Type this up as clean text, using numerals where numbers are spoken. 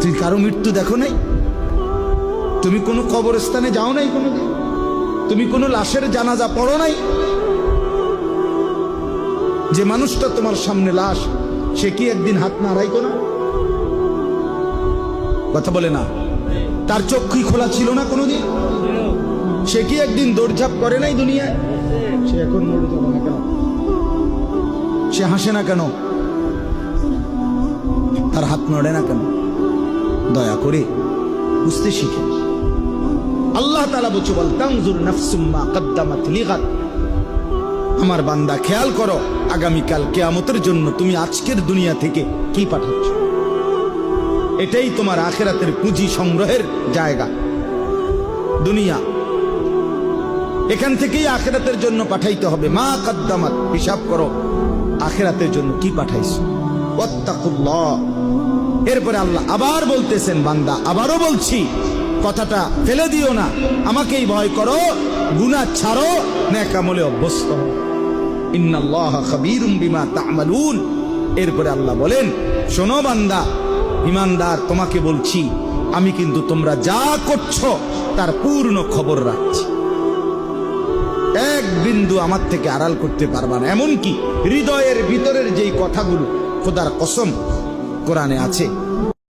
তুই কারো মৃত্যু দেখো নাই? তুমি কোনো কবরস্থানে যাও নাই কোনোদিন? তুমি কোনো লাশের জানাজা পড়ো নাই? যে মানুষটা তোমার সামনে লাশ, সে কি একদিন হাত নাড়াইতো না? কথা বলে না? তার চক্ষুই খোলা ছিল না কোনোদিন? সে কি একদিন দৌড়ঝাঁপ করে নাই দুনিয়ায়? সে এখন নড়ে যাবে না কেন? সে হাসে না কেন? তার হাত নড়ে না কেন? দয়া করে বুঝতে শিখে। আল্লাহ তাআলা বলছে, বল তানজুর নাফসুম মা কদ্দামাত লিগাদ। আমার বান্দা, খেয়াল করো আগামীকাল কিয়ামতের জন্য তুমি আজকের দুনিয়া থেকে কি পাঠাচ্ছ। এটাই তোমার আখিরাতের পুঁজি সংগ্রহের জায়গা। দুনিয়া, এখান থেকেই আখিরাতের জন্য পাঠাইতে হবে। মা কদ্দামাত, হিসাব করো আখিরাতের জন্য কি পাঠাইছো। ওয়াত্তাকুল্লাহ। এরপরে আল্লাহ আবার বলতেছেন, বান্দা আবারও বলছি, কথাটা ফেলে দিও না, আমাকেই ভয় করো, গুনাহ ছাড়ো, নেক আমলে অভ্যস্ত হও। ইন্নাল্লাহা খাবীরুম বিমা তা'মালুন। এরপরে আল্লাহ বলেন, শোনো বান্দা ঈমানদার, তোমাকে বলছি আমি কিন্তু তোমরা যা করছো তার পূর্ণ খবর রাখছি। এক বিন্দু আমার থেকে আড়াল করতে পারবা না। এমনকি হৃদয়ের ভিতরের যেই কথাগুলো খোদার কসম কোরআনে আছে,